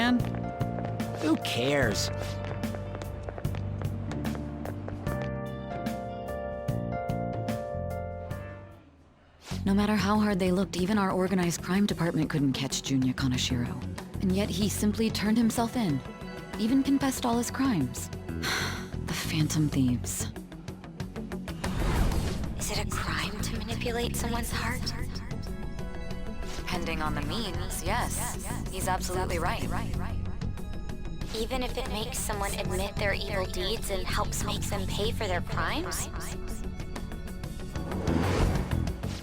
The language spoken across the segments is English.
man? Who cares? No matter how hard they looked, even our organized crime department couldn't catch Junya Kaneshiro. And yet he simply turned himself in. Even confessed all his crimes. The Phantom Thieves. Is it a crime to manipulate someone's heart? Depending on the means, yes. He's absolutely right. Even if it makes someone admit their evil deeds and helps make them pay for their crimes?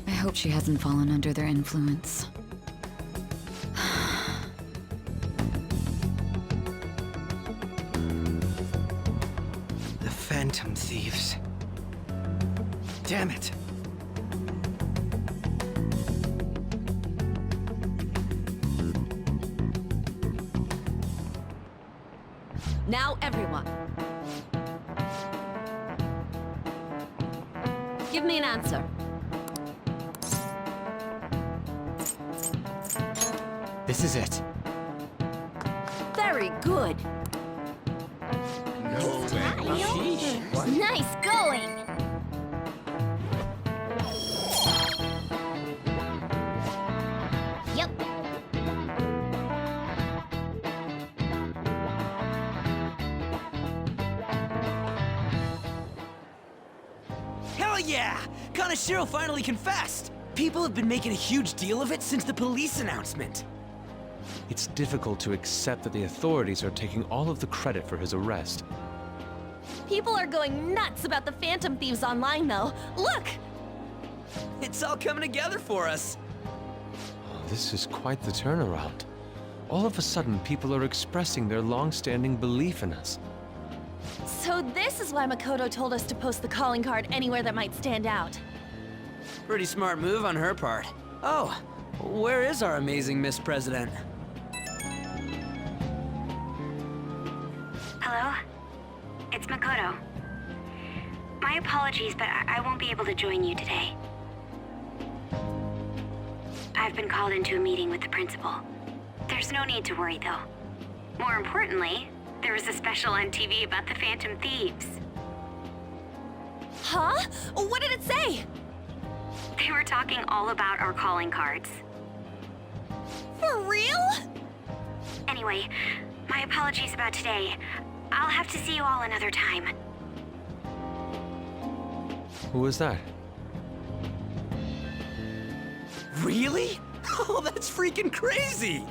I hope she hasn't fallen under their influence. The Phantom Thieves. Damn it. Now everyone. Give me an answer. This is it. Very good. Nice going! Yep. Hell yeah! Kaneshiro finally confessed! People have been making a huge deal of it since the police announcement. It's difficult to accept that the authorities are taking all of the credit for his arrest. People are going nuts about the Phantom Thieves online, though. Look! It's all coming together for us. Oh, this is quite the turnaround. All of a sudden, people are expressing their long-standing belief in us. So this is why Makoto told us to post the calling card anywhere that might stand out. Pretty smart move on her part. Oh, where is our amazing Miss President? Hello? It's Makoto. My apologies, but I won't be able to join you today. I've been called into a meeting with the principal. There's no need to worry, though. More importantly, there was a special on TV about the Phantom Thieves. Huh? What did it say? They were talking all about our calling cards. For real? Anyway, my apologies about today. I'll have to see you all another time. Who was that? Really? Oh, that's freaking crazy!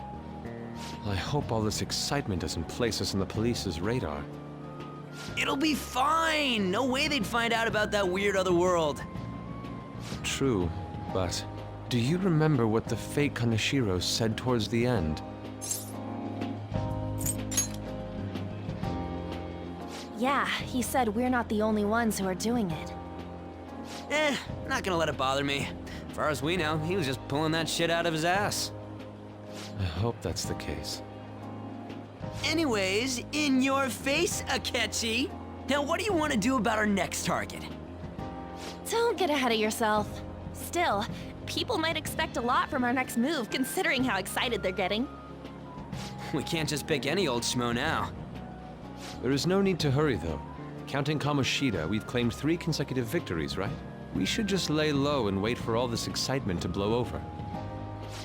I hope all this excitement doesn't place us on the police's radar. It'll be fine! No way they'd find out about that weird other world. True, but do you remember what the fake Kaneshiro said towards the end? Yeah, he said we're not the only ones who are doing it. Not gonna let it bother me. As far as we know, he was just pulling that shit out of his ass. I hope that's the case. Anyways, in your face, Akechi. Now what do you want to do about our next target? Don't get ahead of yourself. Still, people might expect a lot from our next move, considering how excited they're getting. We can't just pick any old schmo now. There is no need to hurry, though. Counting Kamoshida, we've claimed 3 consecutive victories, right? We should just lay low and wait for all this excitement to blow over.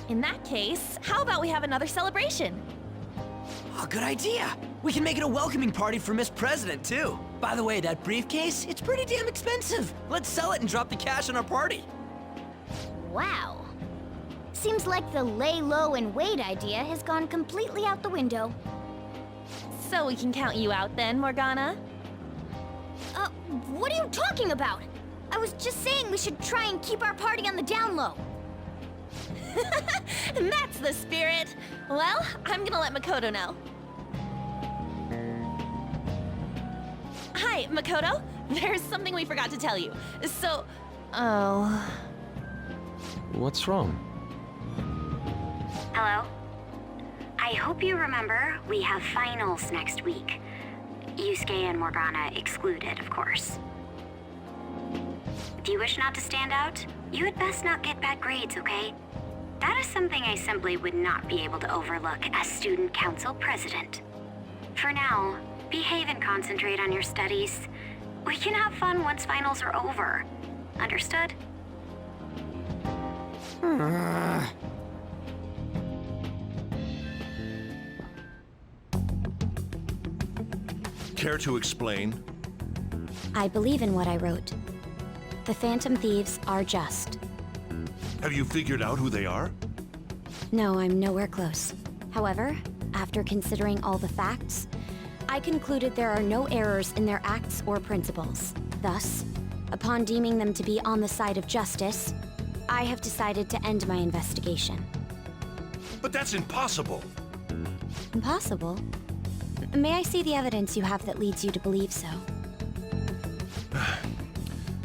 In that case, how about we have another celebration? Oh, good idea. We can make it a welcoming party for Miss President, too. By the way, that briefcase, it's pretty damn expensive. Let's sell it and drop the cash on our party. Wow. Seems like the lay low and wait idea has gone completely out the window. So we can count you out then, Morgana? What are you talking about? I was just saying we should try and keep our party on the down low. That's the spirit. Well, I'm gonna let Makoto know. Hi, Makoto. There's something we forgot to tell you. So, oh... What's wrong? Hello? I hope you remember we have finals next week. Yusuke and Morgana excluded, of course. Do you wish not to stand out? You had best not get bad grades, okay? That is something I simply would not be able to overlook as student council president. For now, behave and concentrate on your studies. We can have fun once finals are over. Understood? Care to explain? I believe in what I wrote. The Phantom Thieves are just. Have you figured out who they are? No, I'm nowhere close. However, after considering all the facts, I concluded there are no errors in their acts or principles. Thus, upon deeming them to be on the side of justice, I have decided to end my investigation. But that's impossible! Impossible? May I see the evidence you have that leads you to believe so?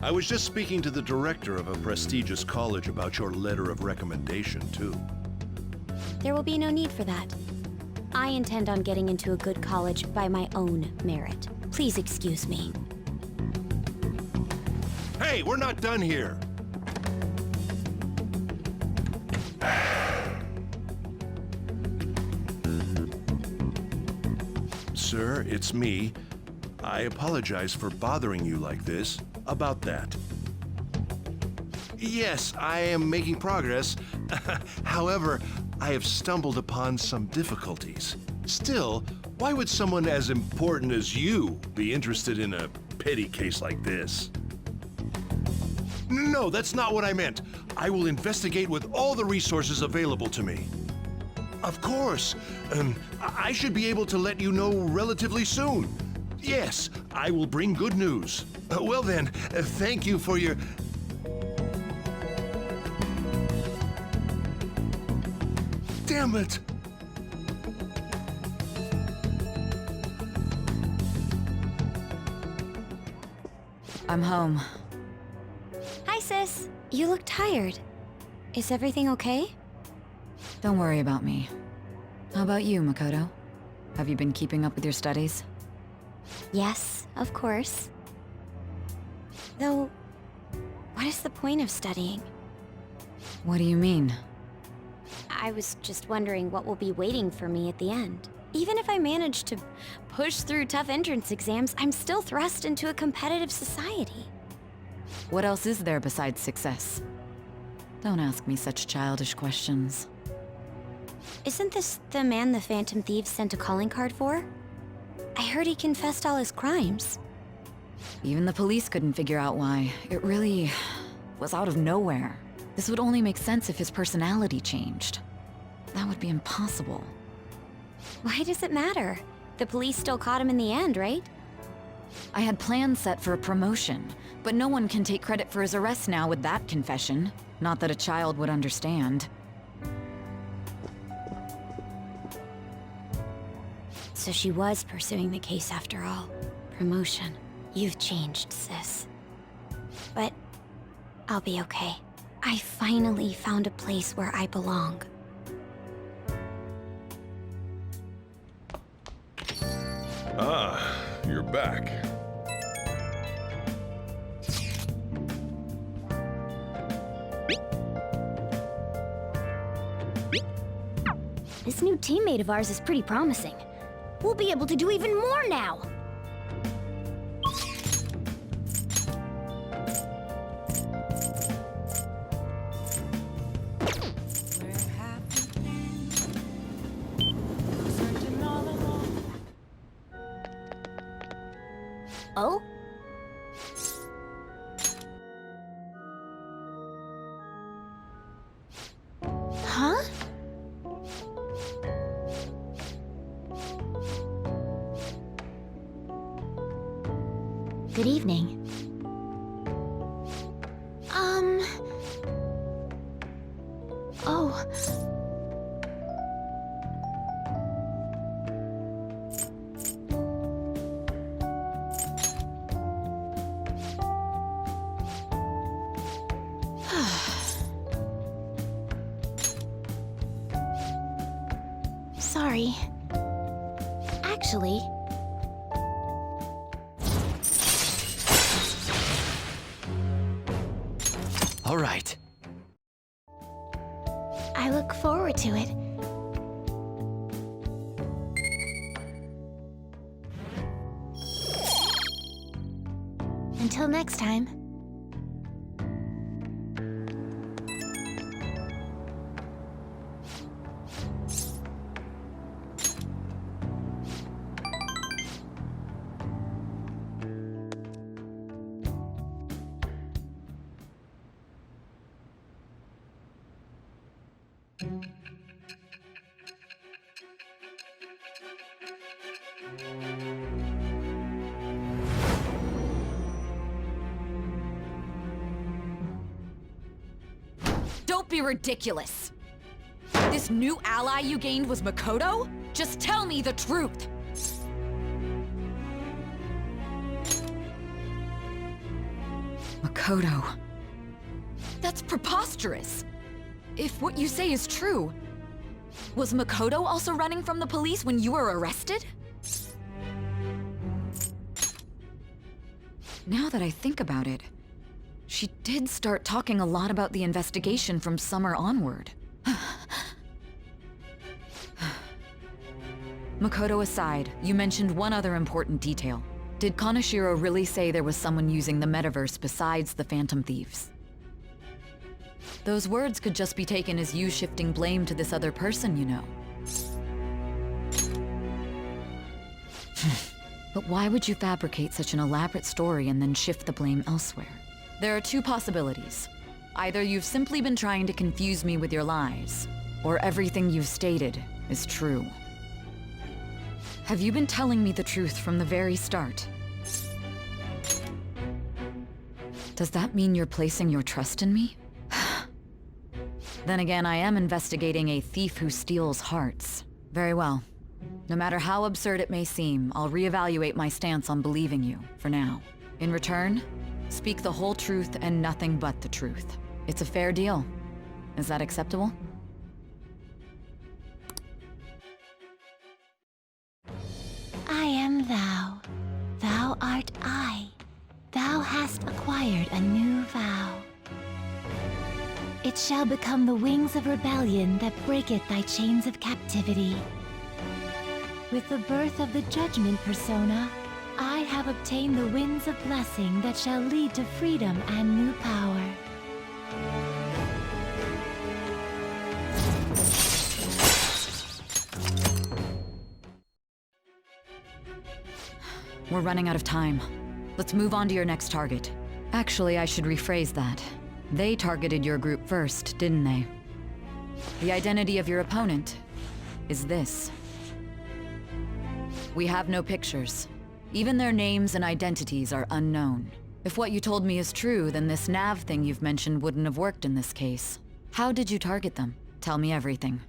I was just speaking to the director of a prestigious college about your letter of recommendation, too. There will be no need for that. I intend on getting into a good college by my own merit. Please excuse me. Hey, we're not done here! Sir, it's me. I apologize for bothering you like this. About that. Yes, I am making progress. However, I have stumbled upon some difficulties. Still, why would someone as important as you be interested in a petty case like this? No, that's not what I meant. I will investigate with all the resources available to me. Of course. I should be able to let you know relatively soon. Yes, I will bring good news. Well then, thank you for your... Damn it! I'm home. Hi, sis. You look tired. Is everything okay? Don't worry about me. How about you, Makoto? Have you been keeping up with your studies? Yes, of course. Though, what is the point of studying? What do you mean? I was just wondering what will be waiting for me at the end. Even if I manage to push through tough entrance exams, I'm still thrust into a competitive society. What else is there besides success? Don't ask me such childish questions. Isn't this the man the Phantom Thieves sent a calling card for? I heard he confessed all his crimes. Even the police couldn't figure out why. It really was out of nowhere. This would only make sense if his personality changed. That would be impossible. Why does it matter? The police still caught him in the end, right? I had plans set for a promotion, but no one can take credit for his arrest now with that confession. Not that a child would understand. So she was pursuing the case after all. Promotion. You've changed, sis. But I'll be okay. I finally found a place where I belong. Ah, you're back. This new teammate of ours is pretty promising. We'll be able to do even more now! Oh? Huh? Good evening. Oh. Sorry. Actually... All right. I forward to it. Until next time. Don't be ridiculous! This new ally you gained was Makoto? Just tell me the truth! Makoto... That's preposterous! If what you say is true, was Makoto also running from the police when you were arrested? Now that I think about it, she did start talking a lot about the investigation from summer onward. Makoto aside, you mentioned one other important detail. Did Kaneshiro really say there was someone using the metaverse besides the Phantom Thieves? Those words could just be taken as you shifting blame to this other person, you know. But why would you fabricate such an elaborate story and then shift the blame elsewhere? There are two possibilities. Either you've simply been trying to confuse me with your lies, or everything you've stated is true. Have you been telling me the truth from the very start? Does that mean you're placing your trust in me? Then again, I am investigating a thief who steals hearts. Very well. No matter how absurd it may seem, I'll reevaluate my stance on believing you, for now. In return, speak the whole truth and nothing but the truth. It's a fair deal. Is that acceptable? I am thou. Thou art I. Thou hast acquired a new vow. It shall become the wings of rebellion that breaketh thy chains of captivity. With the birth of the judgment persona, I have obtained the winds of blessing that shall lead to freedom and new power. We're running out of time. Let's move on to your next target. Actually, I should rephrase that. They targeted your group first, didn't they? The identity of your opponent is this. We have no pictures. Even their names and identities are unknown. If what you told me is true, then this nav thing you've mentioned wouldn't have worked in this case. How did you target them? Tell me everything.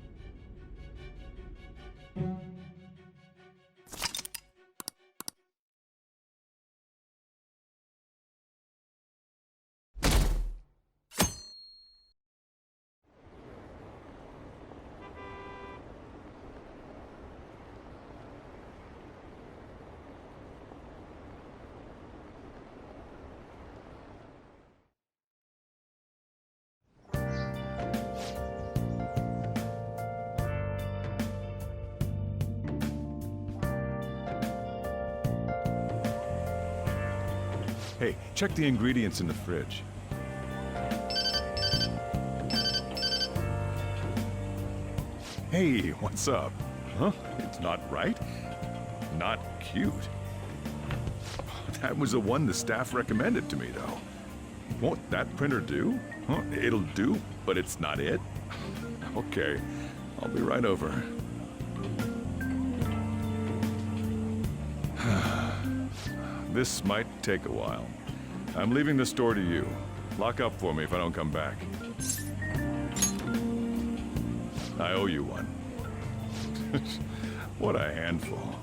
Hey, check the ingredients in the fridge. Hey, what's up? Huh? It's not right? Not cute. That was the one the staff recommended to me, though. Won't that printer do? Huh? It'll do, but it's not it? Okay, I'll be right over. This might take a while. I'm leaving the store to you. Lock up for me if I don't come back. I owe you one. What a handful.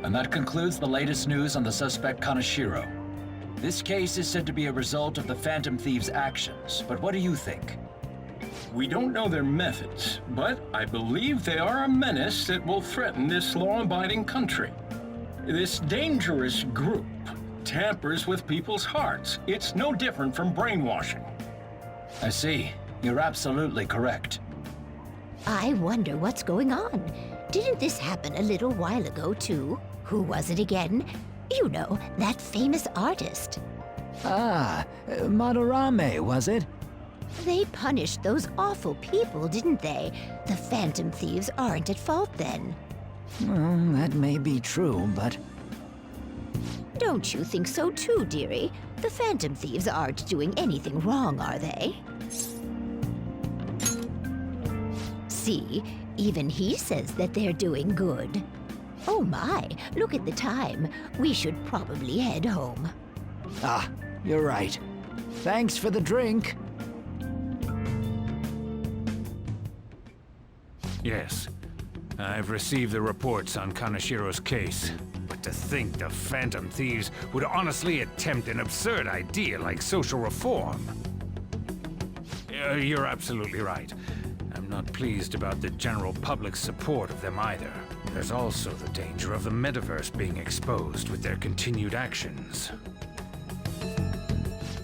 And that concludes the latest news on the suspect Kaneshiro. This case is said to be a result of the Phantom Thieves' actions, but what do you think? We don't know their methods, but I believe they are a menace that will threaten this law-abiding country. This dangerous group tampers with people's hearts. It's no different from brainwashing. I see. You're absolutely correct. I wonder what's going on. Didn't this happen a little while ago, too? Who was it again? You know, that famous artist. Ah, Madarame, was it? They punished those awful people, didn't they? The Phantom Thieves aren't at fault then. Well, that may be true, but... Don't you think so too, dearie? The Phantom Thieves aren't doing anything wrong, are they? See, even he says that they're doing good. Oh my, look at the time. We should probably head home. Ah, you're right. Thanks for the drink. Yes, I've received the reports on Kaneshiro's case. But to think the Phantom Thieves would honestly attempt an absurd idea like social reform. You're absolutely right. I'm not pleased about the general public's support of them either. There's also the danger of the metaverse being exposed with their continued actions.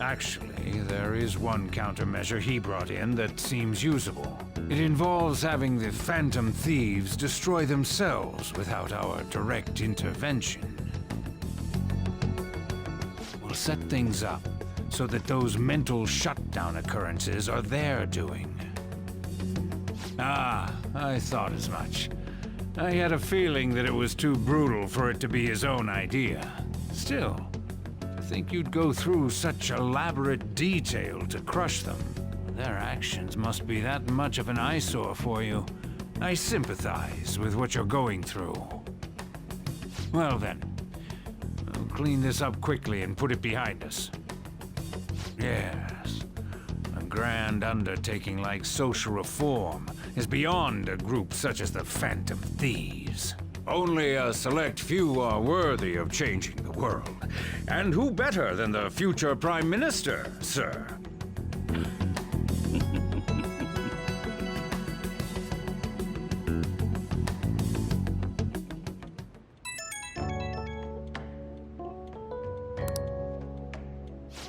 Actually, there is one countermeasure he brought in that seems usable. It involves having the Phantom Thieves destroy themselves without our direct intervention. We'll set things up so that those mental shutdown occurrences are their doing. Ah, I thought as much. I had a feeling that it was too brutal for it to be his own idea. Still, to think you'd go through such elaborate detail to crush them. Their actions must be that much of an eyesore for you. I sympathize with what you're going through. Well then, I'll clean this up quickly and put it behind us. Yes, a grand undertaking like social reform is beyond a group such as the Phantom Thieves. Only a select few are worthy of changing the world. And who better than the future Prime Minister, sir?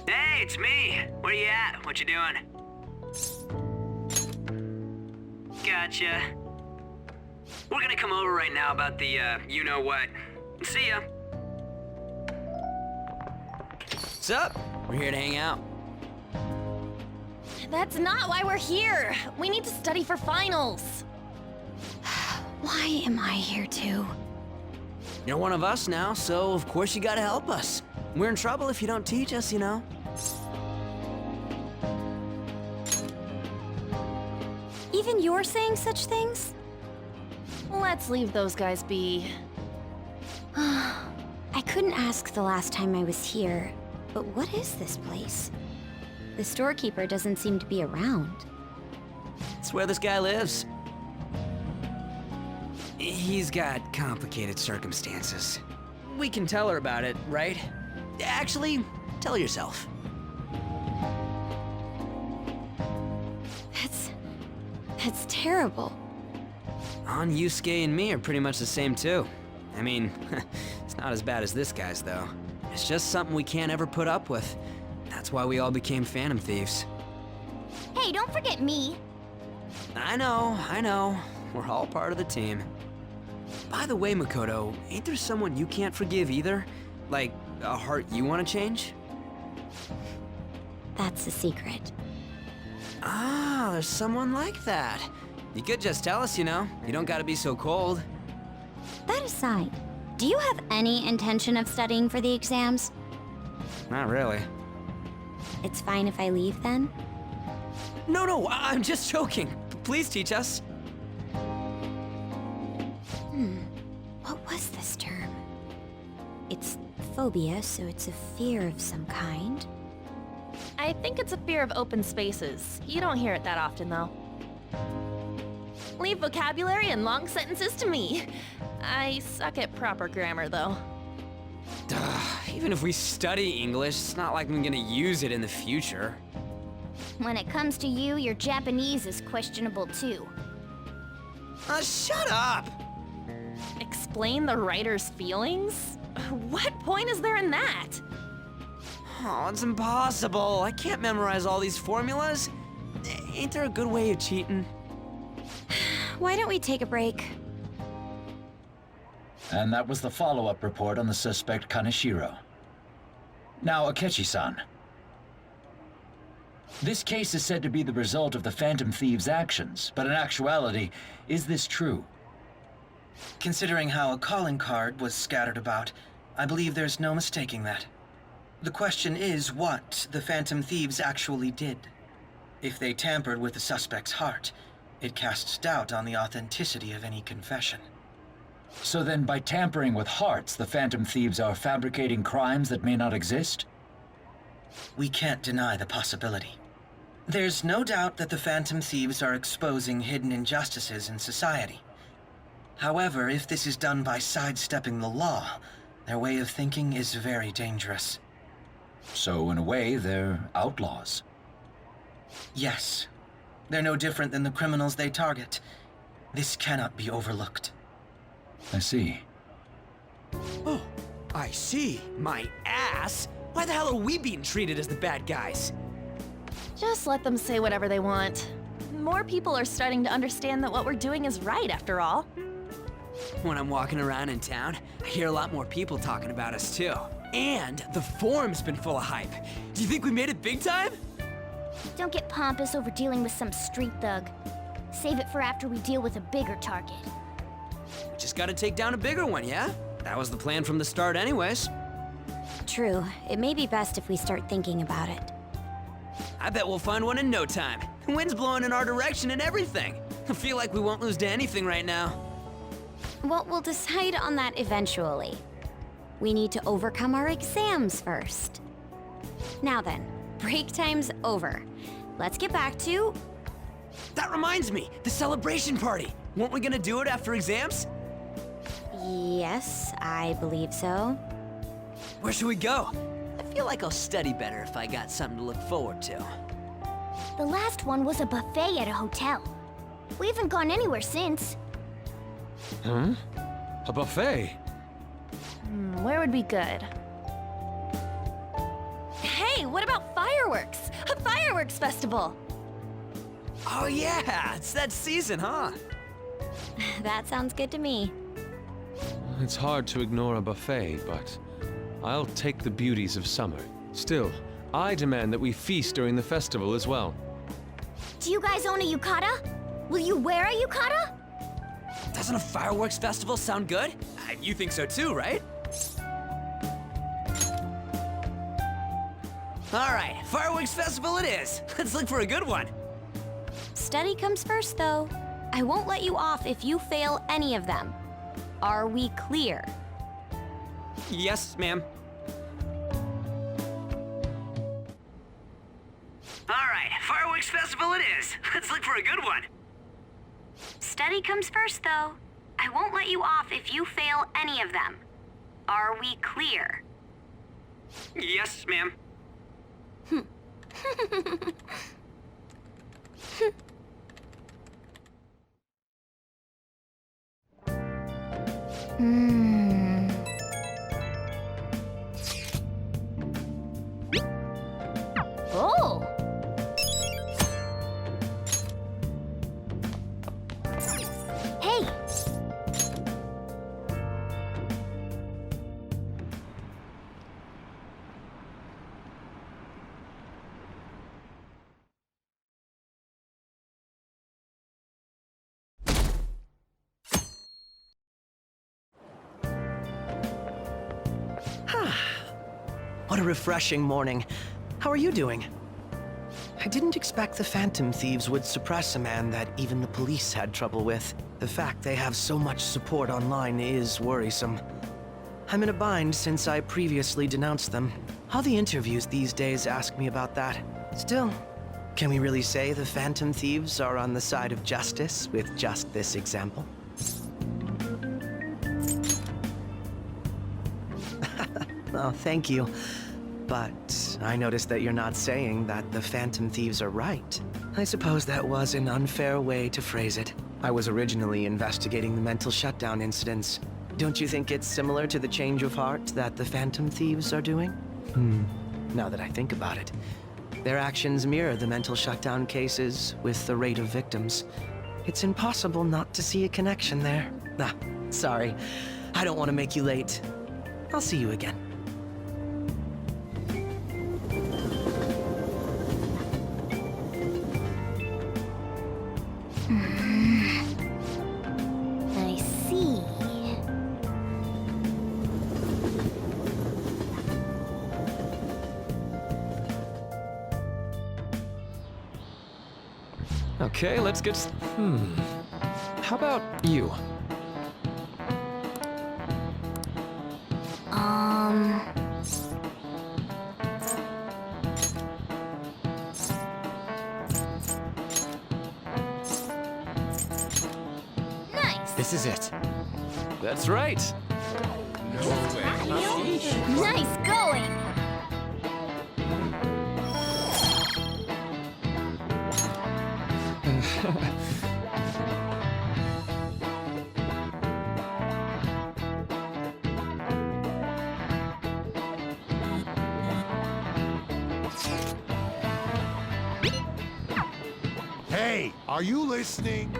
Hey, it's me. Where you at? What you doing? Gotcha. We're gonna come over right now about the, you-know-what. See ya. What's up? We're here to hang out. That's not why we're here. We need to study for finals. Why am I here too? You're one of us now, so of course you gotta help us. We're in trouble if you don't teach us, you know. Even you're saying such things? Let's leave those guys be. I couldn't ask the last time I was here, but what is this place? The storekeeper doesn't seem to be around. It's where this guy lives. He's got complicated circumstances. We can tell her about it, right? Actually, tell yourself. That's terrible. On Yusuke and me are pretty much the same too. I mean, it's not as bad as this guy's though. It's just something we can't ever put up with. That's why we all became Phantom Thieves. Hey, don't forget me. I know. We're all part of the team. By the way, Makoto, ain't there someone you can't forgive either? Like, a heart you want to change? That's a secret. Ah, there's someone like that. You could just tell us, you know. You don't gotta be so cold. That aside, do you have any intention of studying for the exams? Not really. It's fine if I leave then? No, I'm just joking. Please teach us. What was this term? It's phobia, so it's a fear of some kind. I think it's a fear of open spaces. You don't hear it that often, though. Leave vocabulary and long sentences to me. I suck at proper grammar, though. Even if we study English, it's not like I'm gonna use it in the future. When it comes to you, your Japanese is questionable too. Shut up! Explain the writer's feelings? What point is there in that? Oh, it's impossible. I can't memorize all these formulas. Ain't there a good way of cheating? Why don't we take a break? And that was the follow-up report on the suspect Kaneshiro. Now, Akechi-san. This case is said to be the result of the Phantom Thieves' actions, but in actuality, is this true? Considering how a calling card was scattered about, I believe there's no mistaking that. The question is what the Phantom Thieves actually did. If they tampered with the suspect's heart, it casts doubt on the authenticity of any confession. So then, by tampering with hearts, the Phantom Thieves are fabricating crimes that may not exist? We can't deny the possibility. There's no doubt that the Phantom Thieves are exposing hidden injustices in society. However, if this is done by sidestepping the law, their way of thinking is very dangerous. So, in a way, they're outlaws. Yes. They're no different than the criminals they target. This cannot be overlooked. I see. Oh, I see. My ass? Why the hell are we being treated as the bad guys? Just let them say whatever they want. More people are starting to understand that what we're doing is right, after all. When I'm walking around in town, I hear a lot more people talking about us too. And the forum's been full of hype. Do you think we made it big time? Don't get pompous over dealing with some street thug. Save it for after we deal with a bigger target. We just gotta take down a bigger one, yeah? That was the plan from the start anyways. True. It may be best if we start thinking about it. I bet we'll find one in no time. The wind's blowing in our direction and everything. I feel like we won't lose to anything right now. Well, we'll decide on that eventually. We need to overcome our exams first. Now then, break time's over. Let's get back to... That reminds me, the celebration party. Weren't we gonna do it after exams? Yes, I believe so. Where should we go? I feel like I'll study better if I got something to look forward to. The last one was a buffet at a hotel. We haven't gone anywhere since. Huh? A buffet? Where would be good? Hey, what about fireworks? A fireworks festival! Oh yeah, it's that season, huh? That sounds good to me. It's hard to ignore a buffet, but I'll take the beauties of summer. Still, I demand that we feast during the festival as well. Do you guys own a yukata? Will you wear a yukata? Doesn't a fireworks festival sound good? You think so too, right? All right, fireworks festival it is. Let's look for a good one. Study comes first, though. I won't let you off if you fail any of them. Are we clear? Yes, ma'am. All right, fireworks festival it is. Let's look for a good one. Study comes first, though. I won't let you off if you fail any of them. Are we clear? Yes, ma'am. Oh! Hey! What a refreshing morning. How are you doing? I didn't expect the Phantom Thieves would suppress a man that even the police had trouble with. The fact they have so much support online is worrisome. I'm in a bind since I previously denounced them. All the interviews these days ask me about that. Still, can we really say the Phantom Thieves are on the side of justice with just this example? Oh, thank you. But I noticed that you're not saying that the Phantom Thieves are right. I suppose that was an unfair way to phrase it. I was originally investigating the mental shutdown incidents. Don't you think it's similar to the change of heart that the Phantom Thieves are doing? now that I think about it. Their actions mirror the mental shutdown cases with the rate of victims. It's impossible not to see a connection there. Ah, sorry. I don't want to make you late. I'll see you again. I see. Okay, let's get... How about you? Nice. This is it. That's right. Nice going. Hey, are you listening?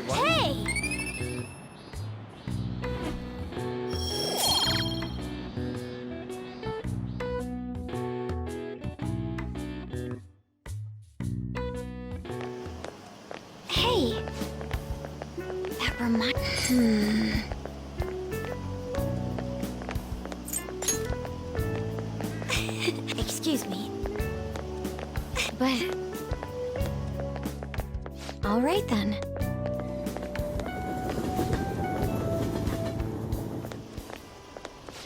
Hey! Hey! That reminds... Excuse me. But... All right then.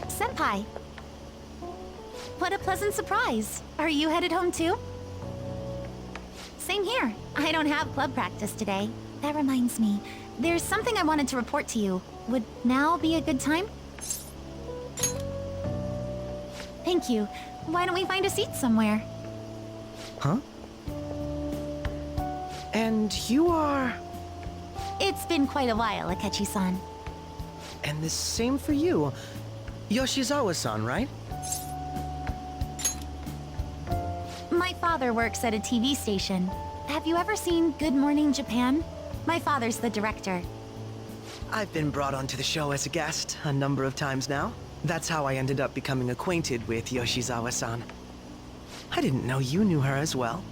Senpai! What a pleasant surprise. Are you headed home too? Same here. I don't have club practice today. That reminds me, there's something I wanted to report to you. Would now be a good time? Thank you. Why don't we find a seat somewhere? Huh? And you are... It's been quite a while, Akechi-san. And the same for you. Yoshizawa-san, right? My father works at a TV station. Have you ever seen Good Morning Japan? My father's the director. I've been brought onto the show as a guest a number of times now. That's how I ended up becoming acquainted with Yoshizawa-san. I didn't know you knew her as well.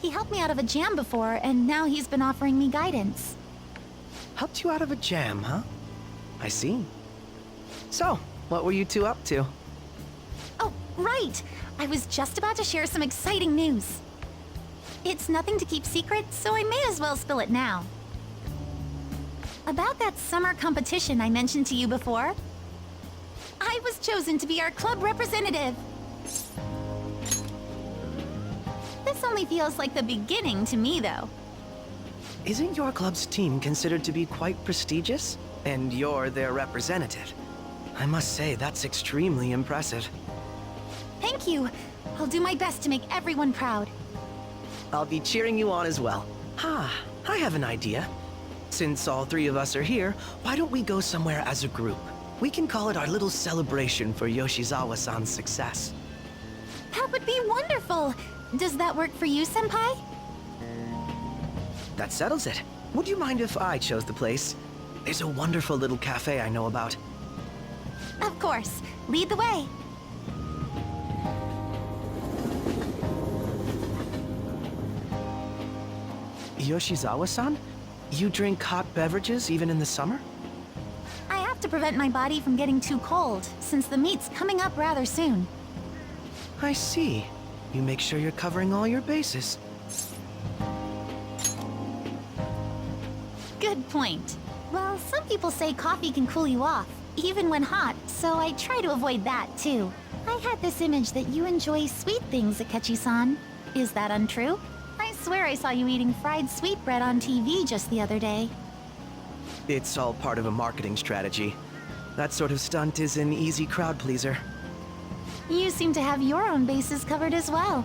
He helped me out of a jam before, and now he's been offering me guidance. Helped you out of a jam, huh? I see. So, what were you two up to? Oh, right! I was just about to share some exciting news. It's nothing to keep secret, so I may as well spill it now. About that summer competition I mentioned to you before, I was chosen to be our club representative. This only feels like the beginning to me, though. Isn't your club's team considered to be quite prestigious? And you're their representative. I must say, that's extremely impressive. Thank you. I'll do my best to make everyone proud. I'll be cheering you on as well. Ah, I have an idea. Since all three of us are here, why don't we go somewhere as a group? We can call it our little celebration for Yoshizawa-san's success. That would be wonderful! Does that work for you, Senpai? That settles it. Would you mind if I chose the place? There's a wonderful little cafe I know about. Of course. Lead the way. Yoshizawa-san? You drink hot beverages even in the summer? I have to prevent my body from getting too cold, since the meet's coming up rather soon. I see. You make sure you're covering all your bases. Good point. Well, some people say coffee can cool you off, even when hot, so I try to avoid that, too. I had this image that you enjoy sweet things, Akechi-san. Is that untrue? I swear I saw you eating fried sweetbread on TV just the other day. It's all part of a marketing strategy. That sort of stunt is an easy crowd pleaser. You seem to have your own bases covered as well.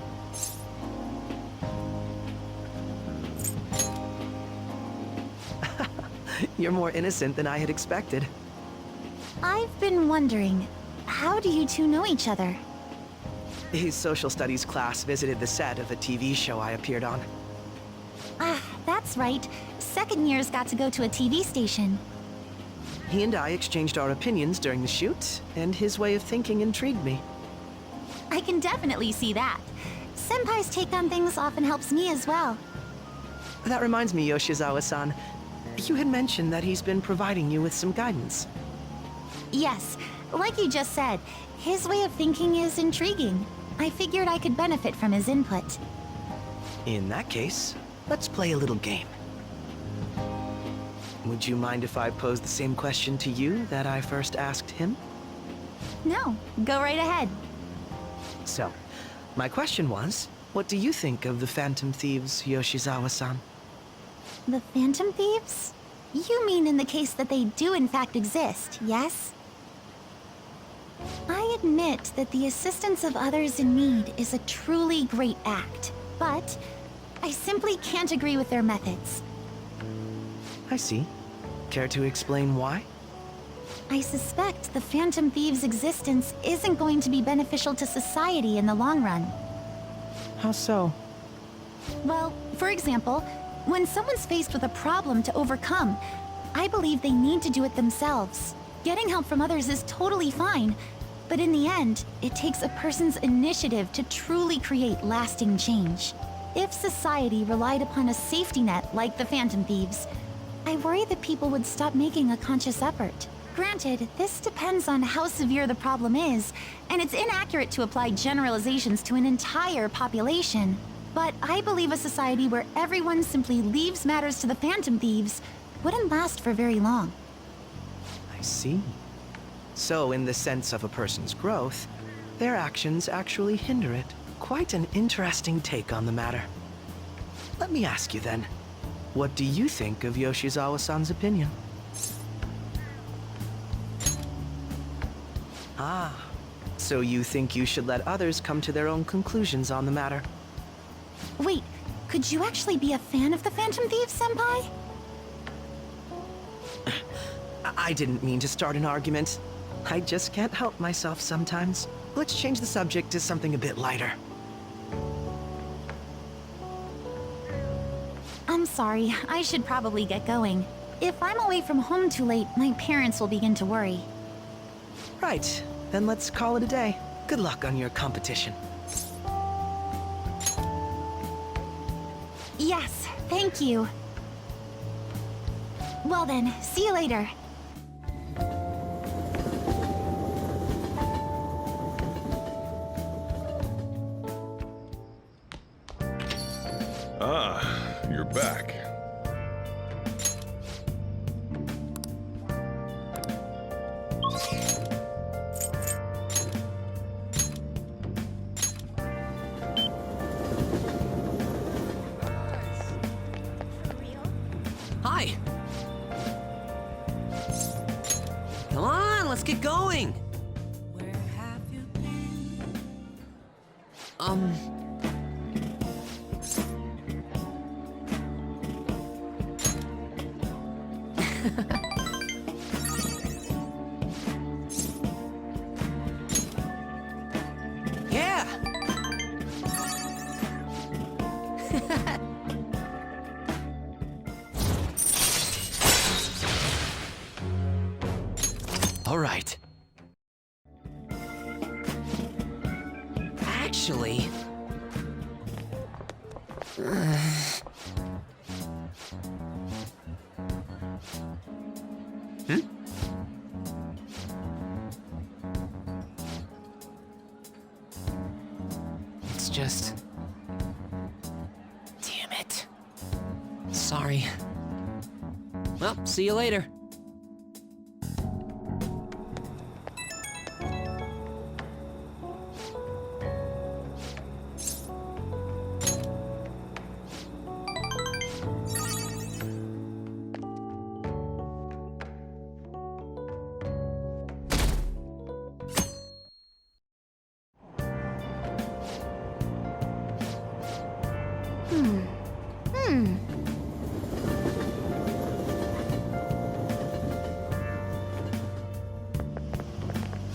You're more innocent than I had expected. I've been wondering, how do you two know each other? His social studies class visited the set of a TV show I appeared on. Ah, that's right. Second years got to go to a TV station. He and I exchanged our opinions during the shoot, and his way of thinking intrigued me. I can definitely see that. Senpai's take on things often helps me as well. That reminds me, Yoshizawa-san. You had mentioned that he's been providing you with some guidance. Yes, like you just said, his way of thinking is intriguing. I figured I could benefit from his input. In that case, let's play a little game. Would you mind if I posed the same question to you that I first asked him? No, go right ahead. So, my question was, what do you think of the Phantom Thieves, Yoshizawa-san? The Phantom Thieves? You mean in the case that they do in fact exist, yes? I admit that the assistance of others in need is a truly great act, but I simply can't agree with their methods. I see. Care to explain why? I suspect the Phantom Thieves' existence isn't going to be beneficial to society in the long run. How so? Well, for example, when someone's faced with a problem to overcome, I believe they need to do it themselves. Getting help from others is totally fine, but in the end, it takes a person's initiative to truly create lasting change. If society relied upon a safety net like the Phantom Thieves, I worry that people would stop making a conscious effort. Granted, this depends on how severe the problem is, and it's inaccurate to apply generalizations to an entire population. But I believe a society where everyone simply leaves matters to the Phantom Thieves wouldn't last for very long. I see. So, in the sense of a person's growth, their actions actually hinder it. Quite an interesting take on the matter. Let me ask you then, what do you think of Yoshizawa-san's opinion? Ah, so you think you should let others come to their own conclusions on the matter? Wait, could you actually be a fan of the Phantom Thieves, Senpai? I didn't mean to start an argument. I just can't help myself sometimes. Let's change the subject to something a bit lighter. I'm sorry, I should probably get going. If I'm away from home too late, my parents will begin to worry. Right, then let's call it a day. Good luck on your competition. Yes, thank you. Well then, see you later. Ah, you're back. Hi. Come on, let's get going. Where have you been? Yeah. All right. Actually... It's just... Damn it. Sorry. Well, see you later.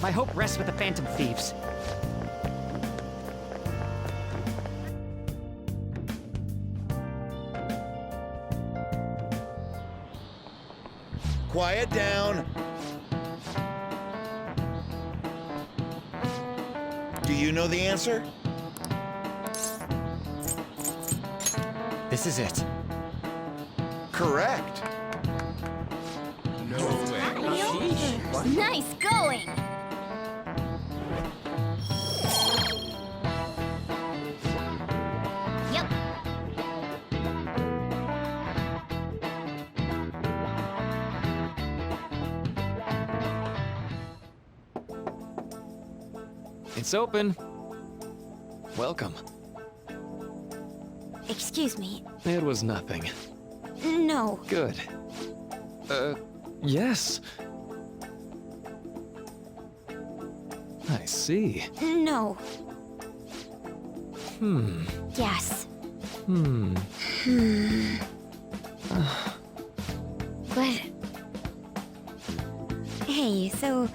My hope rests with the Phantom Thieves. Quiet down. Do you know the answer? This is it. Correct. No way. Nice going! Yep. It's open. Welcome. Excuse me. It was nothing. No. Good. Yes. I see. No. Hmm. Yes. Hmm. But... Hey, so...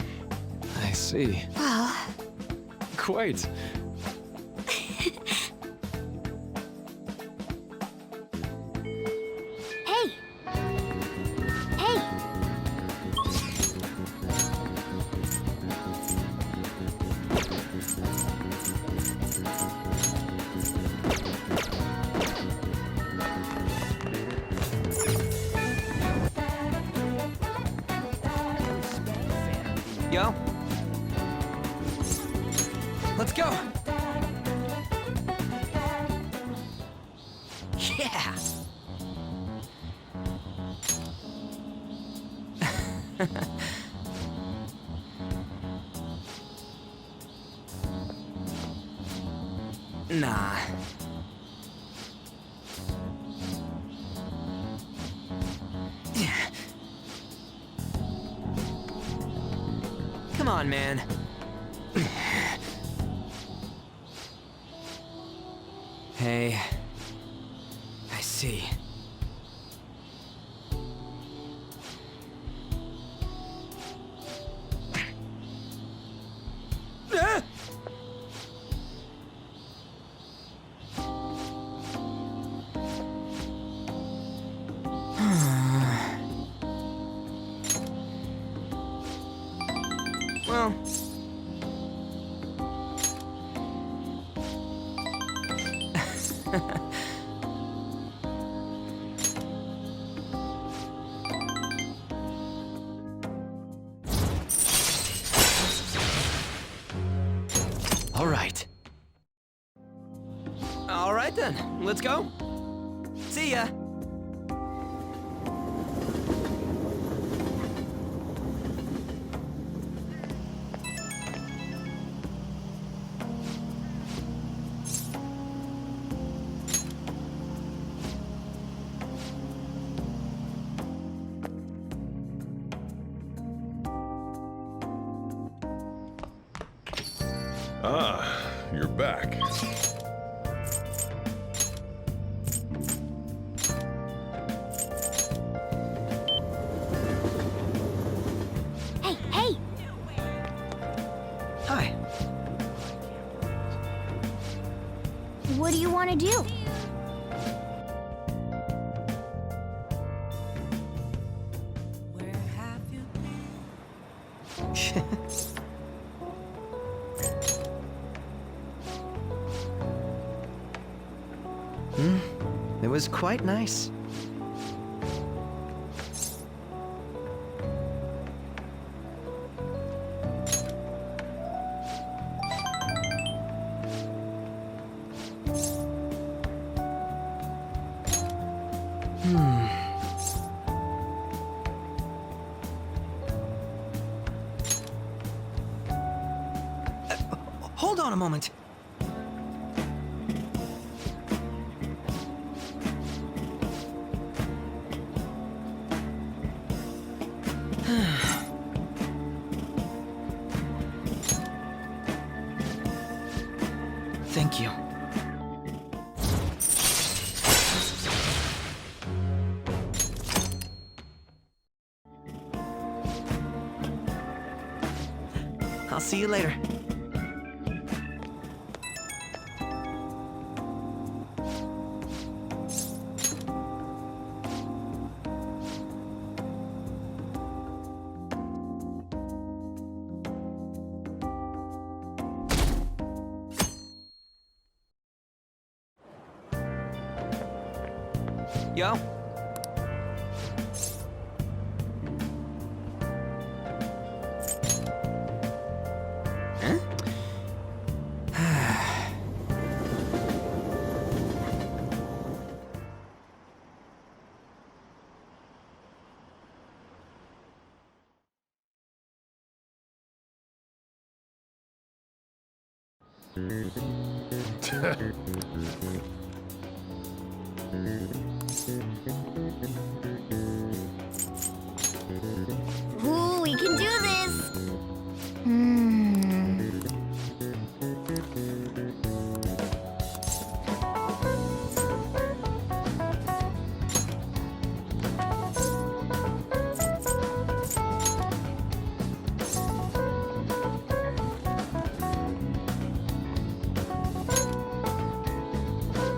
I see. Well... Quite. Hey! Hey! Yo. Let's go. Yeah. Nah. Come on, man. Hey. I see. Well... All right. All right then, let's go. See ya. Ah, you're back. Hey, hey! Hi. What do you want to do? It was quite nice. Hold on a moment. Thank you. I'll you later. Yo. Ooh, we can do this!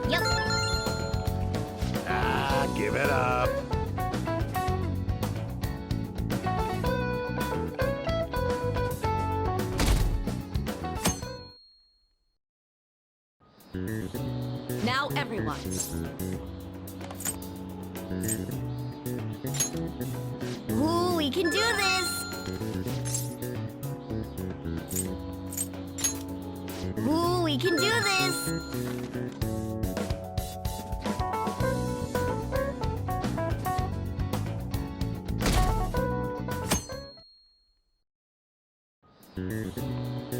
Yep. Ah, give it up. Now everyone. Ooh, we can do this! Ooh, we can do this!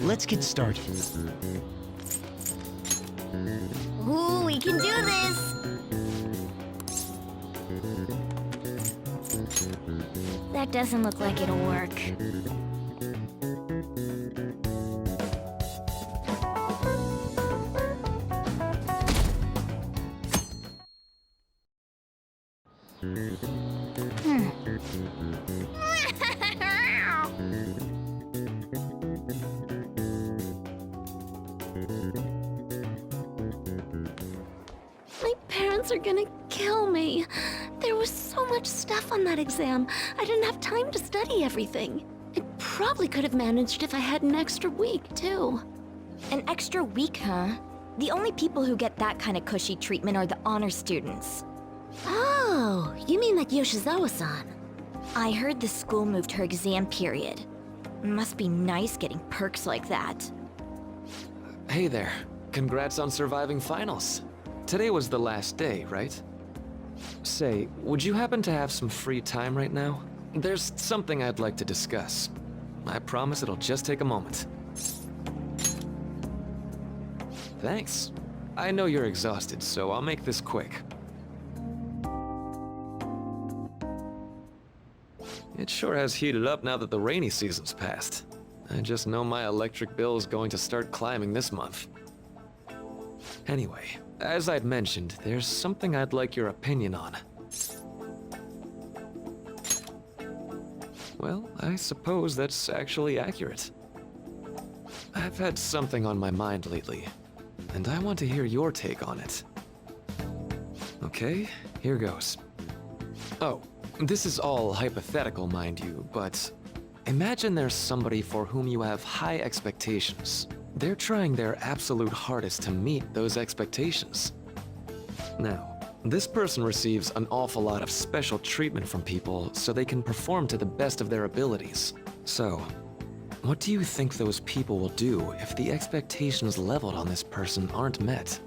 Let's get started. Ooh, we can do this! That doesn't look like it'll work. My parents are gonna kill me. There was so much stuff on that exam. I didn't have time to study everything. I probably could have managed if I had an extra week, too. An extra week, huh? The only people who get that kind of cushy treatment are the honor students. Oh, you mean like Yoshizawa-san? I heard the school moved her exam period. Must be nice getting perks like that. Hey there. Congrats on surviving finals. Today was the last day, right? Say, would you happen to have some free time right now? There's something I'd like to discuss. I promise it'll just take a moment. Thanks. I know you're exhausted, so I'll make this quick. It sure has heated up now that the rainy season's passed. I just know my electric bill is going to start climbing this month. Anyway, as I'd mentioned, there's something I'd like your opinion on. Well, I suppose that's actually accurate. I've had something on my mind lately, and I want to hear your take on it. Okay, here goes. Oh, this is all hypothetical, mind you, but imagine there's somebody for whom you have high expectations. They're trying their absolute hardest to meet those expectations. Now, this person receives an awful lot of special treatment from people so they can perform to the best of their abilities. So, what do you think those people will do if the expectations leveled on this person aren't met?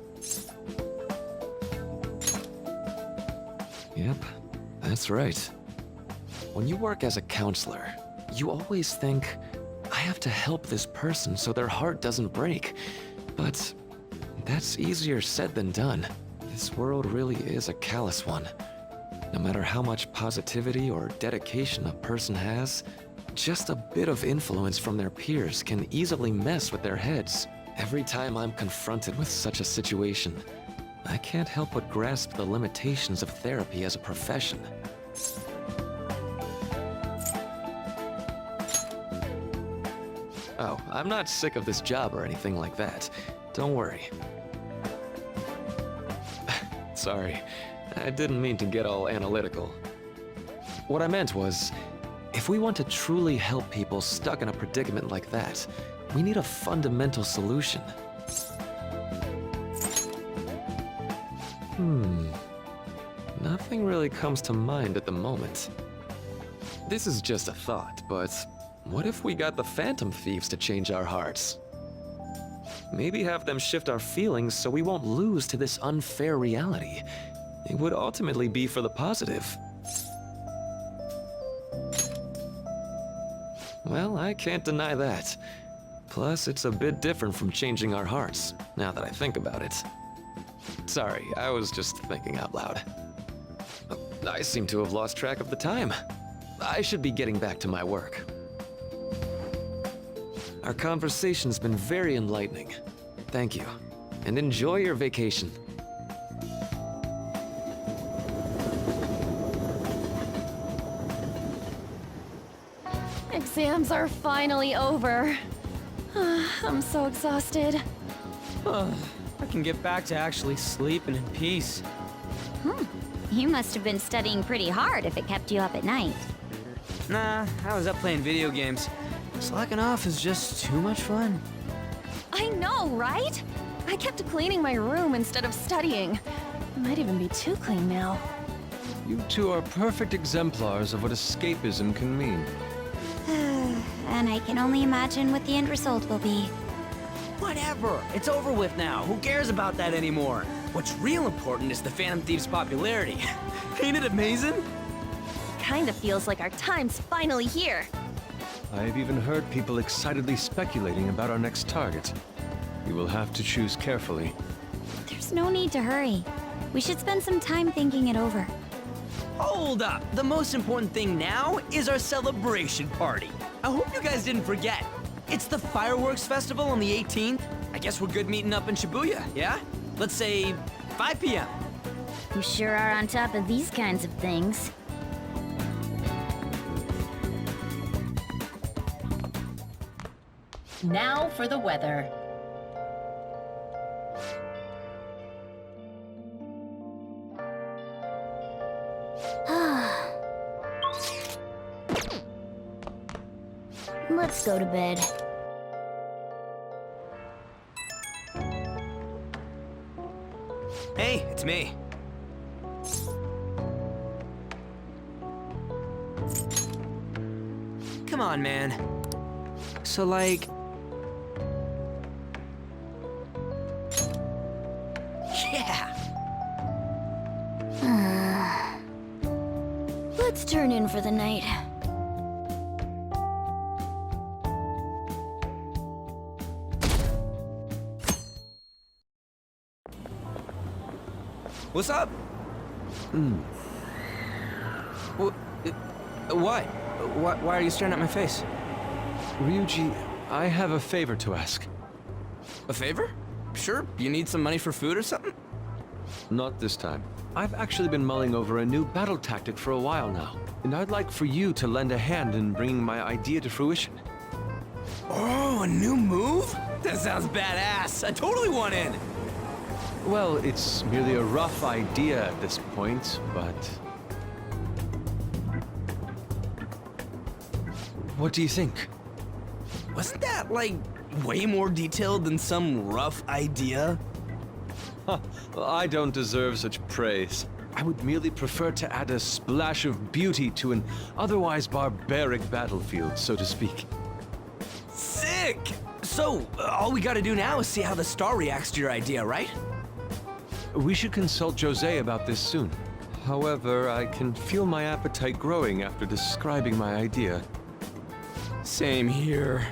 Yep, that's right. When you work as a counselor, you always think, I have to help this person so their heart doesn't break. But that's easier said than done. This world really is a callous one. No matter how much positivity or dedication a person has, just a bit of influence from their peers can easily mess with their heads. Every time I'm confronted with such a situation, I can't help but grasp the limitations of therapy as a profession. Oh, I'm not sick of this job or anything like that. Don't worry. Sorry, I didn't mean to get all analytical. What I meant was, if we want to truly help people stuck in a predicament like that, we need a fundamental solution. Nothing really comes to mind at the moment. This is just a thought, but what if we got the Phantom Thieves to change our hearts? Maybe have them shift our feelings so we won't lose to this unfair reality. It would ultimately be for the positive. Well, I can't deny that. Plus, it's a bit different from changing our hearts, now that I think about it. Sorry, I was just thinking out loud. I seem to have lost track of the time. I should be getting back to my work. Our conversation's been very enlightening. Thank you, and enjoy your vacation. Exams are finally over. I'm so exhausted. I can get back to actually sleeping in peace. You must have been studying pretty hard if it kept you up at night. Nah, I was up playing video games. Slacking off is just too much fun. I know, right? I kept cleaning my room instead of studying. It might even be too clean now. You two are perfect exemplars of what escapism can mean. And I can only imagine what the end result will be. Whatever, it's over with now. Who cares about that anymore? What's real important is the Phantom Thieves' popularity. Ain't it amazing? Kinda feels like our time's finally here. I've even heard people excitedly speculating about our next target. You will have to choose carefully. There's no need to hurry. We should spend some time thinking it over. Hold up! The most important thing now is our celebration party. I hope you guys didn't forget. It's the fireworks festival on the 18th. I guess we're good meeting up in Shibuya, yeah? Let's say 5 p.m. You sure are on top of these kinds of things. Now for the weather. Let's go to bed. Hey, it's me. Come on, man. So, like... Yeah! Let's turn in for the night. What's up? What? Why are you staring at my face? Ryuji, I have a favor to ask. A favor? Sure, you need some money for food or something? Not this time. I've actually been mulling over a new battle tactic for a while now, and I'd like for you to lend a hand in bringing my idea to fruition. Oh, a new move? That sounds badass. I totally want in. Well, it's merely a rough idea at this point, but... What do you think? Wasn't that, like, way more detailed than some rough idea? Huh, well, I don't deserve such praise. I would merely prefer to add a splash of beauty to an otherwise barbaric battlefield, so to speak. Sick! So, all we gotta do now is see how the star reacts to your idea, right? We should consult Jose about this soon. However, I can feel my appetite growing after describing my idea. Same here.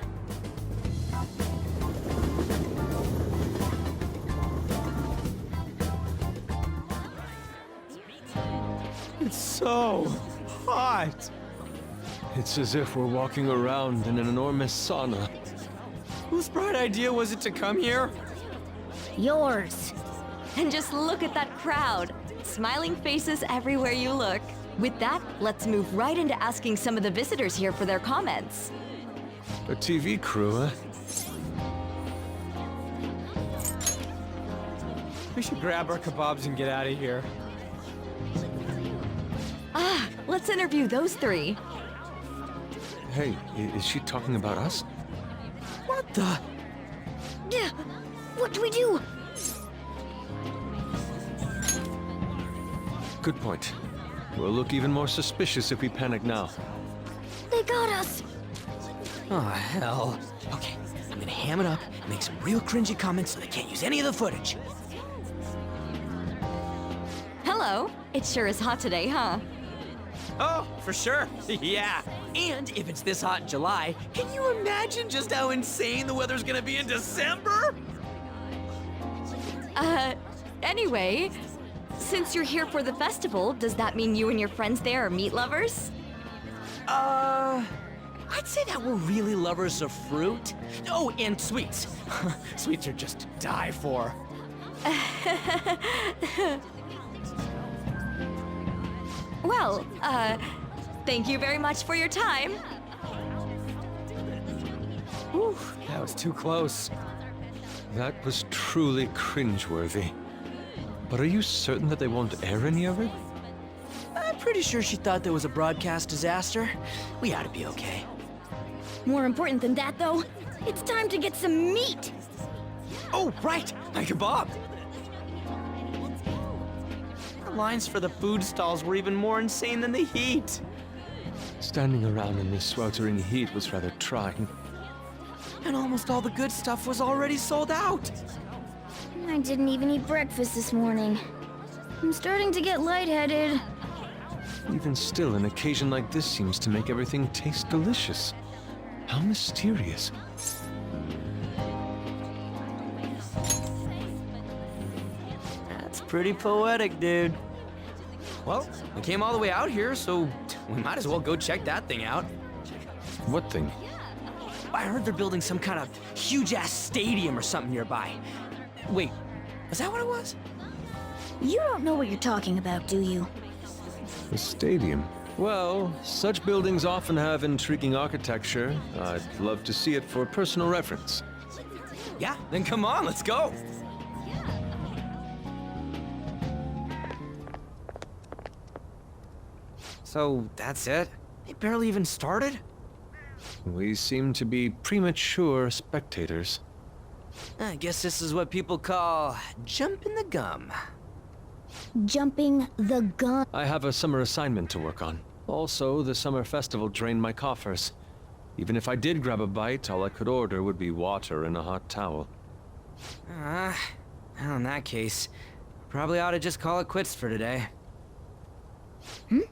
It's so hot. It's as if we're walking around in an enormous sauna. Whose bright idea was it to come here? Yours. And just look at that crowd. Smiling faces everywhere you look. With that, let's move right into asking some of the visitors here for their comments. A TV crew, huh? We should grab our kebabs and get out of here. Ah, let's interview those three. Hey, is she talking about us? What the? Yeah, what do we do? Good point. We'll look even more suspicious if we panic now. They got us. Oh, hell. Okay, I'm gonna ham it up and make some real cringy comments so they can't use any of the footage. Hello. It sure is hot today, huh? Oh, for sure. Yeah. And if it's this hot in July, can you imagine just how insane the weather's gonna be in December? Anyway, since you're here for the festival, does that mean you and your friends there are meat lovers? I'd say that we're really lovers of fruit. Oh, and sweets. Sweets are just to die for. Well, thank you very much for your time. Whew, that was too close. That was truly cringeworthy. But are you certain that they won't air any of it? I'm pretty sure she thought there was a broadcast disaster. We ought to be okay. More important than that, though, it's time to get some meat. Oh, right! My kebab! The lines for the food stalls were even more insane than the heat. Standing around in this sweltering heat was rather trying. And almost all the good stuff was already sold out. I didn't even eat breakfast this morning. I'm starting to get lightheaded. Even still, an occasion like this seems to make everything taste delicious. How mysterious. That's pretty poetic, dude. Well, we came all the way out here, so we might as well go check that thing out. What thing? I heard they're building some kind of huge-ass stadium or something nearby. Wait, was that what it was? You don't know what you're talking about, do you? A stadium? Well, such buildings often have intriguing architecture. I'd love to see it for personal reference. Yeah, then come on, let's go. So, that's it? They barely even started? We seem to be premature spectators. I guess this is what people call jumping the gum. Jumping the gun. I have a summer assignment to work on. Also, the summer festival drained my coffers. Even if I did grab a bite, all I could order would be water and a hot towel. Well, in that case, probably ought to just call it quits for today. Hey,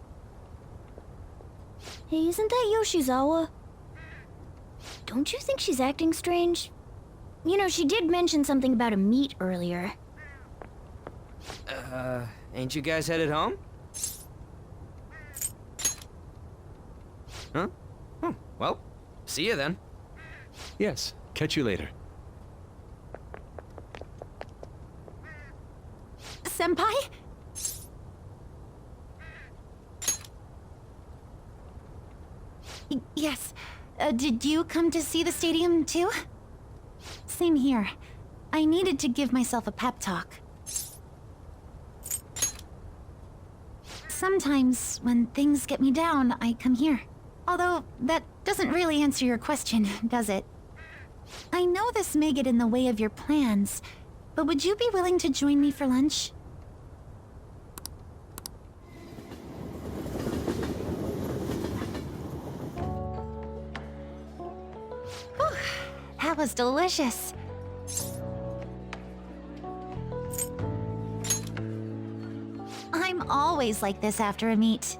isn't that Yoshizawa? Don't you think she's acting strange? You know, she did mention something about a meet earlier. Ain't you guys headed home? Huh? Oh, well, see you then. Yes, catch you later. Senpai? Yes. Did you come to see the stadium, too? Same here. I needed to give myself a pep talk. Sometimes, when things get me down, I come here. Although, that doesn't really answer your question, does it? I know this may get in the way of your plans, but would you be willing to join me for lunch? Whew, that was delicious. I'm always like this after a meet.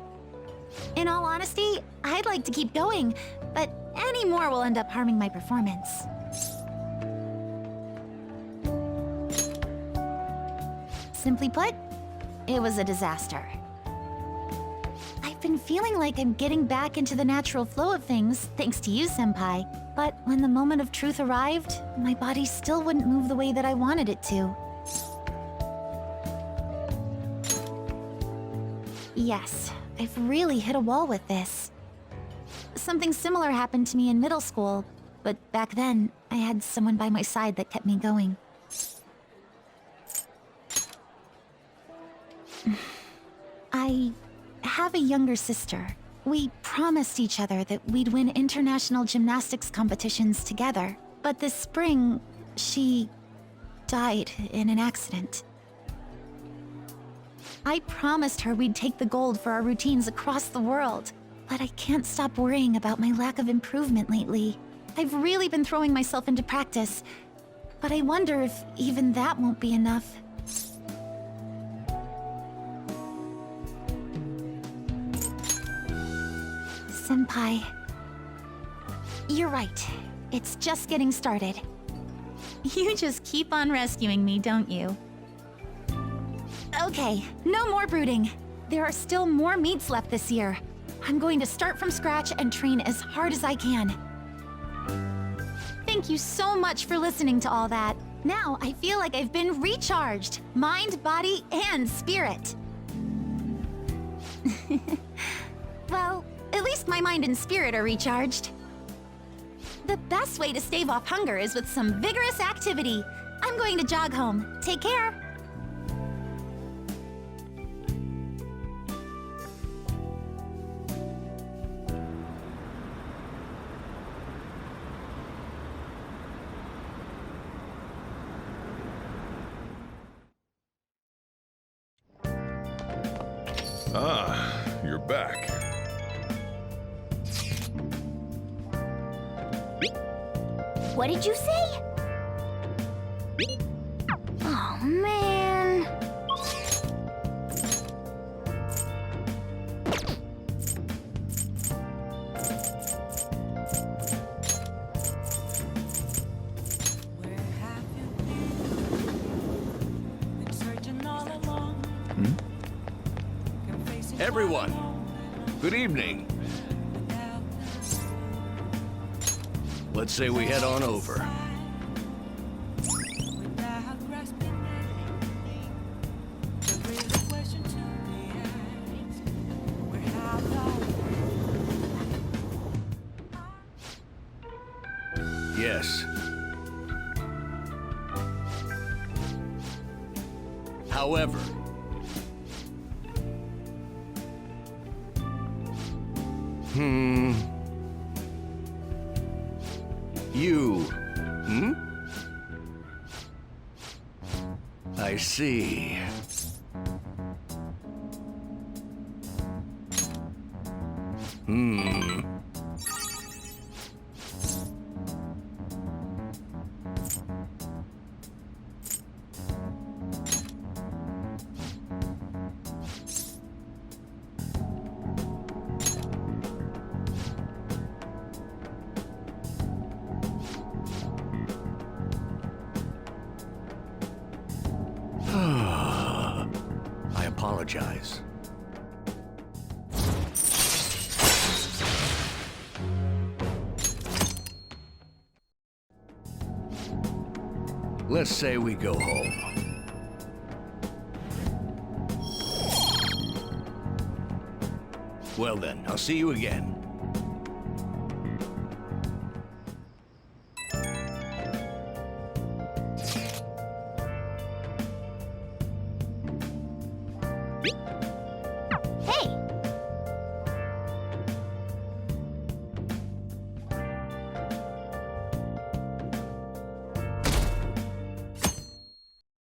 In all honesty, I'd like to keep going, but any more will end up harming my performance. Simply put, it was a disaster. I've been feeling like I'm getting back into the natural flow of things, thanks to you, Senpai. But when the moment of truth arrived, my body still wouldn't move the way that I wanted it to. Yes, I've really hit a wall with this. Something similar happened to me in middle school, but back then, I had someone by my side that kept me going. I have a younger sister. We promised each other that we'd win international gymnastics competitions together. But this spring, she died in an accident. I promised her we'd take the gold for our routines across the world. But I can't stop worrying about my lack of improvement lately. I've really been throwing myself into practice, but I wonder if even that won't be enough. Senpai, you're right. It's just getting started. You just keep on rescuing me, don't you? Okay, no more brooding. There are still more meets left this year. I'm going to start from scratch and train as hard as I can. Thank you so much for listening to all that. Now I feel like I've been recharged. Mind, body, and spirit. Well, at least my mind and spirit are recharged. The best way to stave off hunger is with some vigorous activity. I'm going to jog home. Take care. Ah, you're back. What did you say? Oh, man. Everyone, good evening. Let's say we head on over. Yes. However, I see. I apologize. Let's say we go home. Well then, I'll see you again.